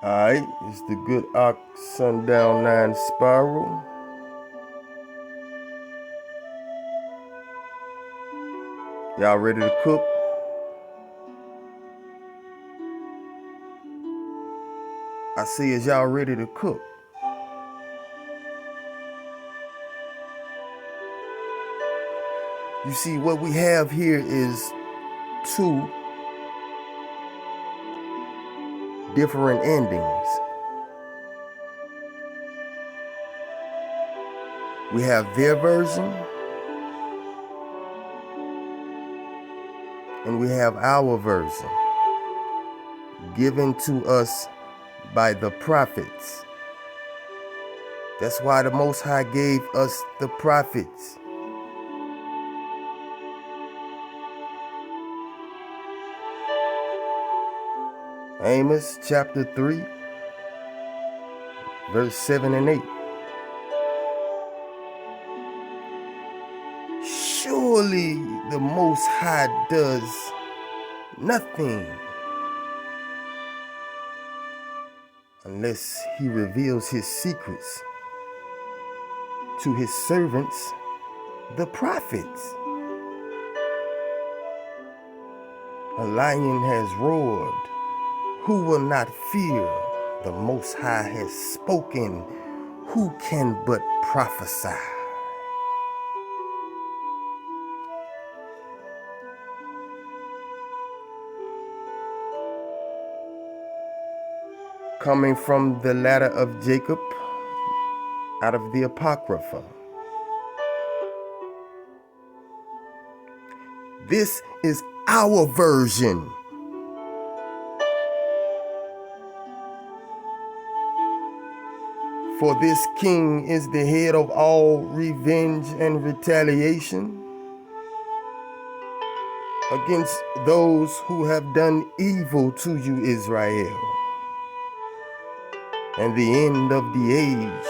Alright, it's the Good Ox Sundown 9 Spiral. Y'all ready to cook? I see is y'all ready to cook. You see, what we have here is two different endings. We have their version and we have our version given to us by the prophets. That's why the Most High gave us the prophets. Amos chapter 3, verse 7 and 8. Surely the Most High does nothing unless he reveals his secrets to his servants, the prophets. A lion has roared. Who will not fear? The Most High has spoken. Who can but prophesy? Coming from the ladder of Jacob, out of the Apocrypha. This is our version. For this king is the head of all revenge and retaliation against those who have done evil to you, Israel. And the end of the age,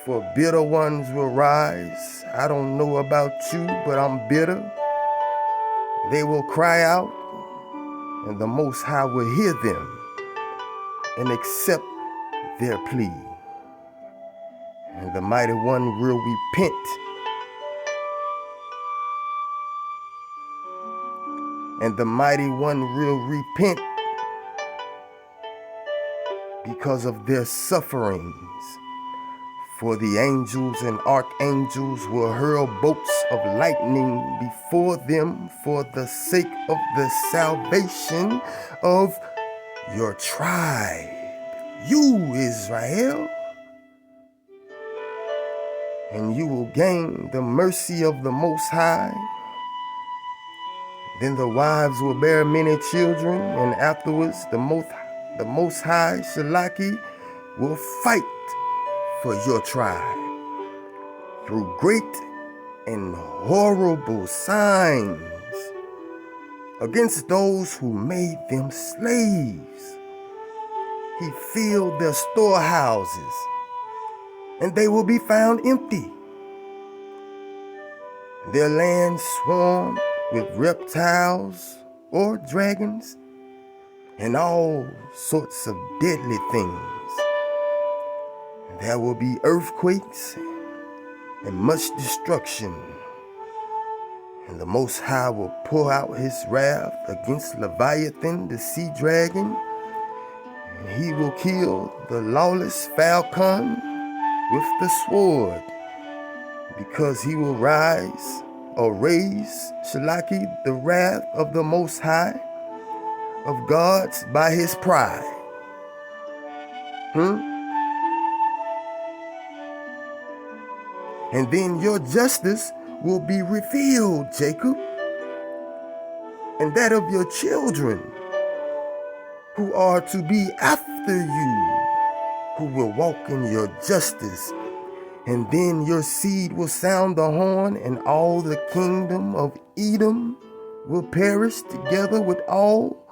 for bitter ones will rise. I don't know about you, but I'm bitter. They will cry out, and the Most High will hear them and accept their plea. And the mighty one will repent. And the mighty one will repent because of their sufferings. For the angels and archangels will hurl bolts of lightning before them for the sake of the salvation of your tribe, you, Israel. And you will gain the mercy of the Most High. Then the wives will bear many children, and afterwards the Most High, Shalaki, will fight for your tribe through great and horrible signs against those who made them slaves. He filled their storehouses, and they will be found empty. Their land swarmed with reptiles or dragons and all sorts of deadly things. There will be earthquakes and much destruction. And the Most High will pour out his wrath against Leviathan, the sea dragon, and he will kill the lawless falcon with the sword, because he will raise, Shalaki, the wrath of the Most High of gods by his pride. And then your justice will be revealed, Jacob, and that of your children who are to be after you, who will walk in your justice. And then your seed will sound the horn, and all the kingdom of Edom will perish together with all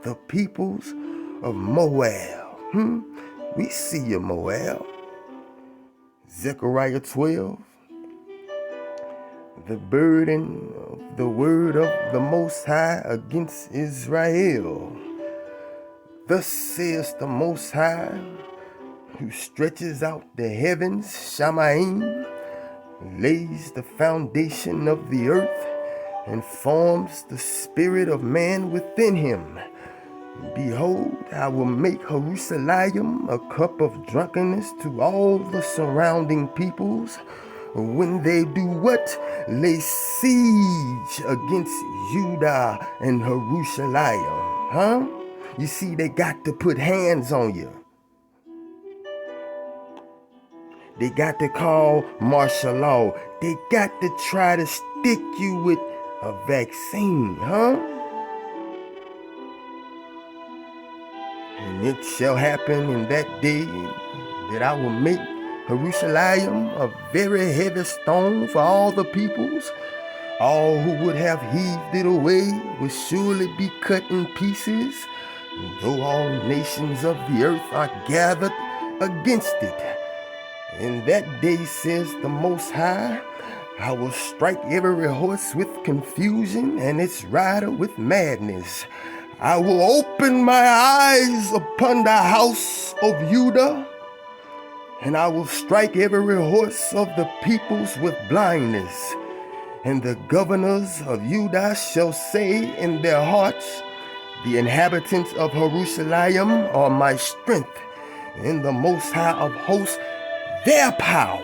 the peoples of Moab. We see you, Moab. Zechariah 12. The burden of the word of the Most High against Israel. Thus says the Most High, who stretches out the heavens, Shamaim, lays the foundation of the earth, and forms the spirit of man within him. Behold, I will make Jerusalem a cup of drunkenness to all the surrounding peoples, when they do what? Lay siege against Judah and Jerusalem. Huh? You see, they got to put hands on you. They got to call martial law. They got to try to stick you with a vaccine, huh? And it shall happen in that day that I will make Jerusalem a very heavy stone for all the peoples. All who would have heaved it away will surely be cut in pieces, though all nations of the earth are gathered against it. In that day, says the Most High, I will strike every horse with confusion and its rider with madness. I will open my eyes upon the house of Judah, and I will strike every horse of the peoples with blindness. And the governors of Judah shall say in their hearts, the inhabitants of Jerusalem are my strength, and the Most High of hosts their power.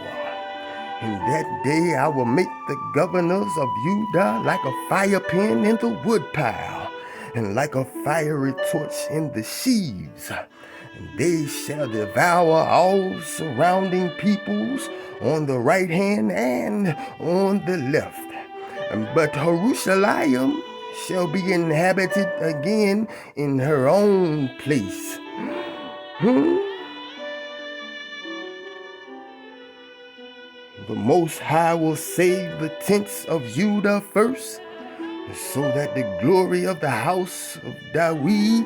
In that day I will make the governors of Judah like a fire pin in the woodpile, and like a fiery torch in the sheaves. And they shall devour all surrounding peoples on the right hand and on the left. But Jerusalem shall be inhabited again in her own place. The Most High will save the tents of Judah first, so that the glory of the house of David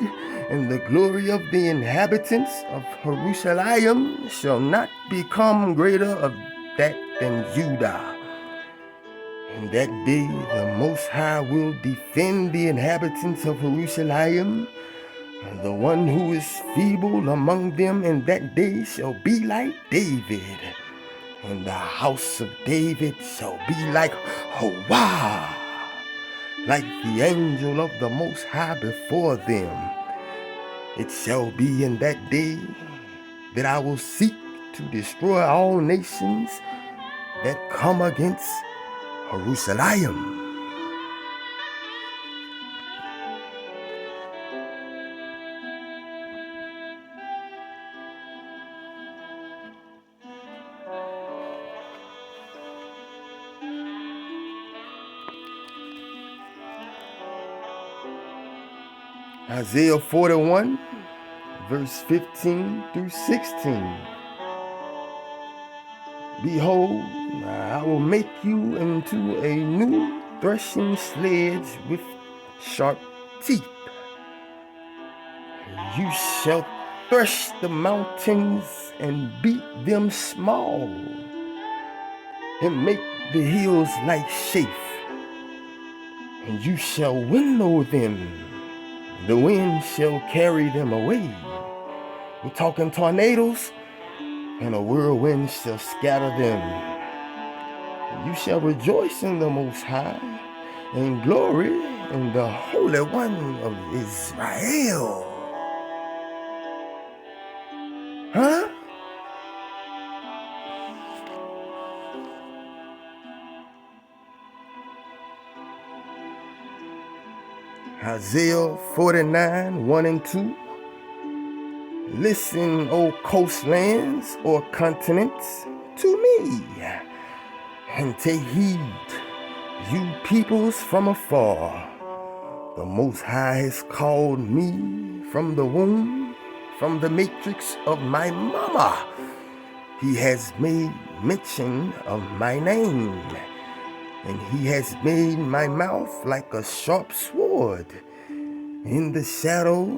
and the glory of the inhabitants of Jerusalem shall not become greater of that than Judah. In that day the Most High will defend the inhabitants of Jerusalem. The one who is feeble among them in that day shall be like David, and the house of David shall be like Hawah, like the angel of the Most High before them. It shall be in that day that I will seek to destroy all nations that come against Jerusalem. Isaiah 41, verse 15 through 16. Behold, I will make you into a new threshing sledge with sharp teeth. You shall thresh the mountains and beat them small, and make the hills like chaff, and you shall winnow them. The wind shall carry them away. We're talking tornadoes, and a whirlwind shall scatter them. You shall rejoice in the Most High, and glory in the Holy One of Israel. Huh? Isaiah 49, 1 and 2. Listen, O coastlands or continents, to me, and take heed, you peoples from afar. The Most High has called me from the womb, from the matrix of my mama. He has made mention of my name, and he has made my mouth like a sharp sword. In the shadow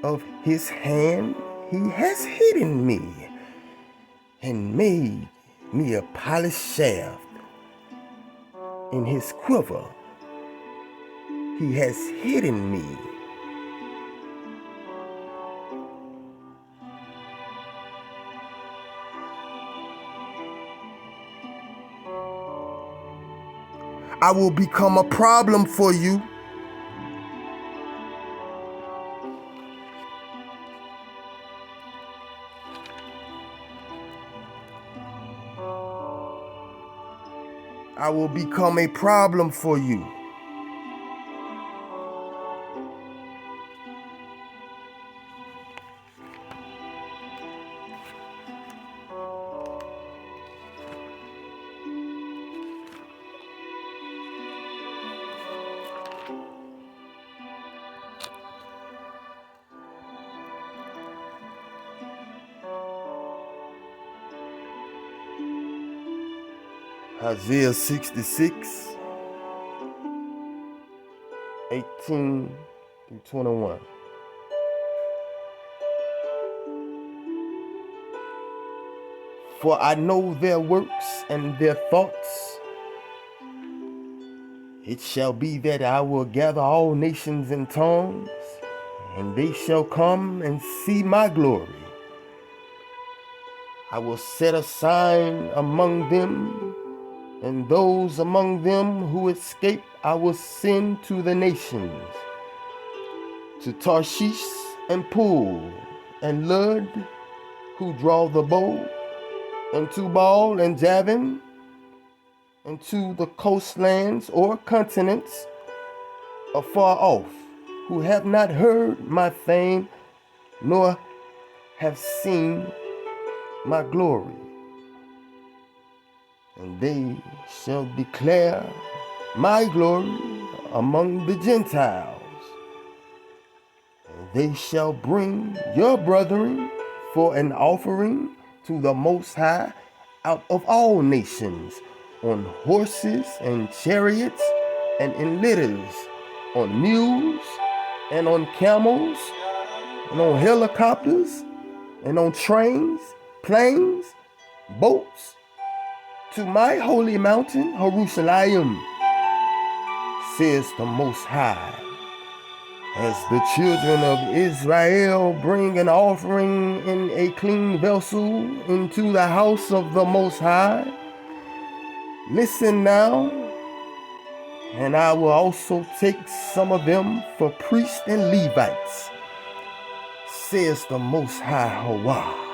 of his hand he has hidden me, and made me a polished shaft. In his quiver he has hidden me. I will become a problem for you. I will become a problem for you. Isaiah 66, 18 through 21. For I know their works and their thoughts. It shall be that I will gather all nations and tongues, and they shall come and see my glory. I will set a sign among them, and those among them who escape I will send to the nations, to Tarshish and Pool and Lud, who draw the bow, and Tubal and Javan, and to the coastlands or continents afar off, who have not heard my fame, nor have seen my glory. And they shall declare my glory among the Gentiles. And they shall bring your brethren for an offering to the Most High out of all nations, on horses and chariots, and in litters, on mules, and on camels, and on helicopters, and on trains, planes, boats, to my holy mountain, Jerusalem, says the Most High. As the children of Israel bring an offering in a clean vessel into the house of the Most High, listen now, and I will also take some of them for priests and Levites, says the Most High Yahweh.